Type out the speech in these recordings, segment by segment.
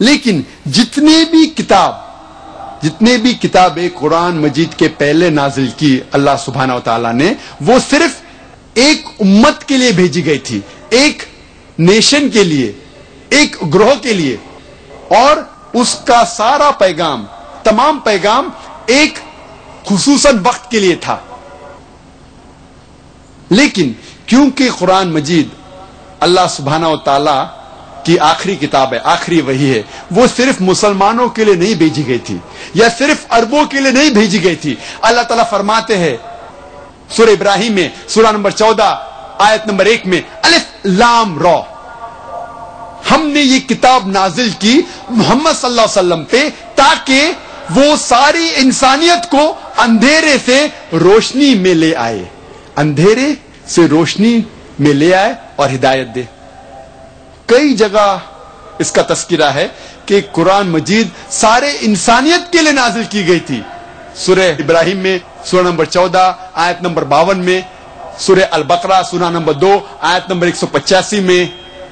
لیکن جتنے بھی کتابیں قرآن مجید کے پہلے نازل کی اللہ سبحانہ و تعالیٰ نے، وہ صرف ایک امت کے لیے بھیجی گئی تھی، ایک نیشن کے لیے، ایک گروہ کے لیے، اور اس کا سارا پیغام، تمام پیغام ایک خصوصاً وقت کے لیے تھا. لیکن کیونکہ قرآن مجید اللہ سبحانہ و تعالیٰ کی آخری کتاب ہے، آخری وحی ہے، وہ صرف مسلمانوں کے لیے نہیں بھیجی گئی تھی یا صرف عربوں کے لیے نہیں بھیجی گئی تھی. اللہ تعالیٰ فرماتے ہیں سورہ ابراہیم میں، سورہ نمبر 14 آیت نمبر 1 میں، الف لام را، ہم نے یہ کتاب نازل کی محمد صلی اللہ علیہ وسلم پہ تاکہ وہ ساری انسانیت کو اندھیرے سے روشنی میں لے آئے، اندھیرے سے روشنی میں لے آئے اور ہدایت دے. کئی جگہ اس کا تذکرہ ہے کہ قرآن مجید سارے انسانیت کے لیے نازل کی گئی تھی. سورہ ابراہیم میں سورہ نمبر 14 آیت نمبر 52 میں، سورہ البقرہ سورہ نمبر 2 آیت نمبر 185 میں،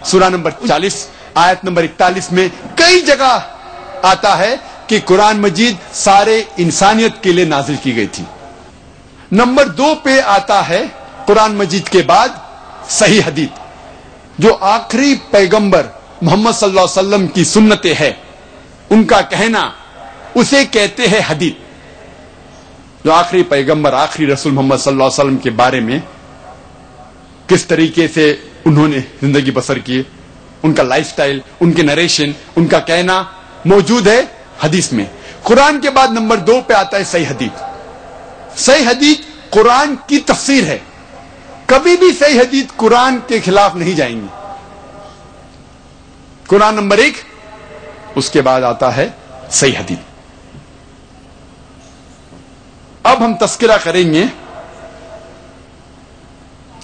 سورہ نمبر 40 آیت نمبر 41 میں، کئی جگہ آتا ہے کہ قرآن مجید سارے انسانیت کے لیے نازل کی گئی تھی. نمبر 2 پہ آتا ہے قرآن مجید کے بعد صحیح حدیث، جو آخری پیغمبر محمد صلی اللہ علیہ وسلم کی سنتیں ہے، ان کا کہنا، اسے کہتے ہیں حدیث. جو آخری پیغمبر، آخری رسول محمد صلی اللہ علیہ وسلم کے بارے میں کس طریقے سے انہوں نے زندگی بسر کی، ان کا لائف سٹائل، ان کے نریشن، ان کا کہنا موجود ہے حدیث میں. قرآن کے بعد نمبر 2 پہ آتا ہے صحیح حدیث. صحیح حدیث قرآن کی تفسیر ہے، کبھی بھی صحیح حدیث قرآن کے خلاف نہیں جائیں گی. قرآن نمبر 1، اس کے بعد آتا ہے صحیح حدیث. اب ہم تذکرہ کریں گے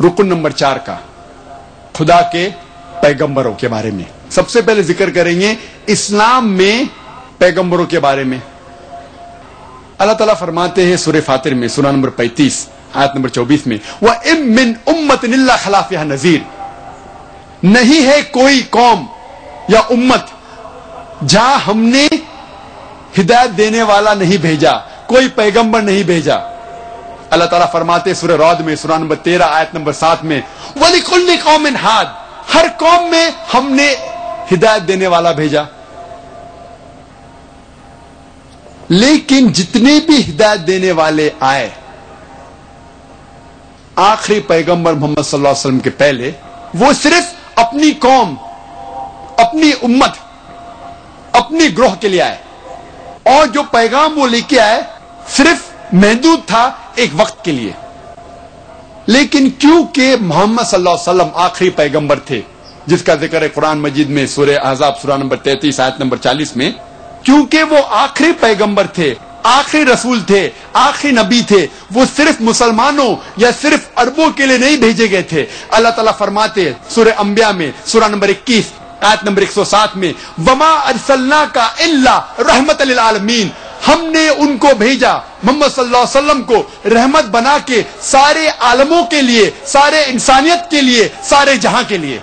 رکن نمبر 4 کا، خدا کے پیغمبروں کے بارے میں. سب سے پہلے ذکر کریں گے اسلام میں پیغمبروں کے بارے میں. اللہ تعالیٰ فرماتے ہیں سورہ فاطر میں، سورہ نمبر 35 آیت نمبر 24 میں، وَإِن مِّنْ أُمَّةٍ إِلَّا خَلَا فِيهَا نَذِيرٌ، نہیں ہے کوئی قوم یا امت جہاں ہم نے ہدایت دینے والا نہیں بھیجا، کوئی پیغمبر نہیں بھیجا. اللہ تعالیٰ فرماتے سورہ رعد میں، سورہ نمبر 13 آیت نمبر 7 میں، وَلِكُلِّ قَوْمٍ هَادٍ، ہر قوم میں ہم نے ہدایت دینے والا بھیجا. لیکن جتنے بھی ہدایت دینے والے آئے آخری پیغمبر محمد صلی اللہ علیہ وسلم کے پہلے، وہ صرف اپنی قوم، اپنی امت، اپنی گروہ کے لیے آئے، اور جو پیغام وہ لے کے آئے صرف محدود تھا ایک وقت کے لیے. لیکن کیونکہ محمد صلی اللہ علیہ وسلم آخری پیغمبر تھے، جس کا ذکر ہے قرآن مجید میں سورہ احزاب سورہ نمبر 33 آیت نمبر 40 میں، کیونکہ وہ آخری پیغمبر تھے، آخری رسول تھے، آخری نبی تھے، وہ صرف مسلمانوں یا صرف عربوں کے لیے نہیں بھیجے گئے تھے. اللہ تعالیٰ فرماتے سورہ انبیاء میں، سورہ نمبر 21 آیت نمبر 107 میں، وَمَا أَرْسَلْنَاكَ إِلَّا رَحْمَةً لِلْعَالَمِينَ، ہم نے ان کو بھیجا، محمد صلی اللہ علیہ وسلم کو رحمت بنا کے سارے عالموں کے لیے، سارے انسانیت کے لیے، سارے جہاں کے لیے.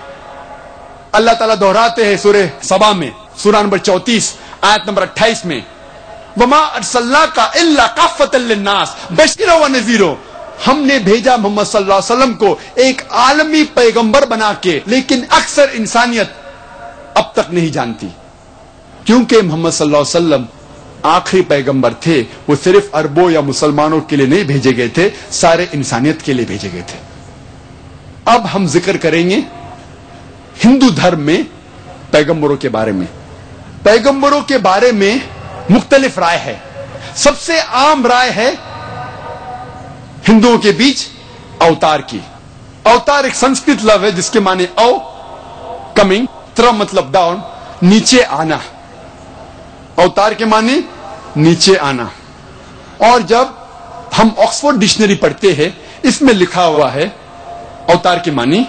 اللہ تعالیٰ دہراتے ہیں سورہ سبا میں، سورہ نمبر 34 آیت نمبر 28 میں، وَمَا أَرْسَلْنَاكَ إِلَّا كَافَّةً لِلنَّاسِ بَشِيرًا وَنَذِيرًا، ہم نے بھیجا محمد صلی اللہ علیہ وسلم کو ایک عالمی پیغمبر بنا کے. لیکن اکثر انسانیت اب تک نہیں جانتی، کیونکہ محمد صلی اللہ علیہ وسلم آخری پیغمبر تھے، وہ صرف عربوں یا مسلمانوں کے لیے نہیں بھیجے گئے تھے، سارے انسانیت کے لیے بھیجے گئے تھے. اب ہم ذکر کریں گے ہندو دھرم میں پیغمبروں کے بارے میں. پیغمبروں کے بارے میں مختلف رائے ہے. سب سے عام رائے ہے ہندوؤں کے بیچ اوتار کی. اوتار ایک سنسکرت لفظ ہے جس کے معنی او کمنگ، تر مطلب ڈاؤن، نیچے آنا. اوتار کے معنی نیچے آنا. اور جب ہم آکسفورڈ ڈکشنری پڑھتے ہیں، اس میں لکھا ہوا ہے اوتار کے معنی.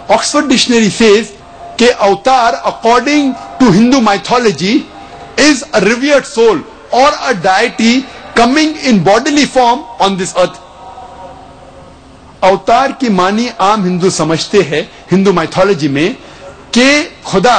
آکسفورڈ ڈکشنری سیز کہ avatar according to Hindu mythology is a revered soul or a deity coming in bodily form on this earth. اوتار کی معنی عام ہندو سمجھتے ہیں ہندو مائتھولوجی میں کہ خدا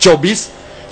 24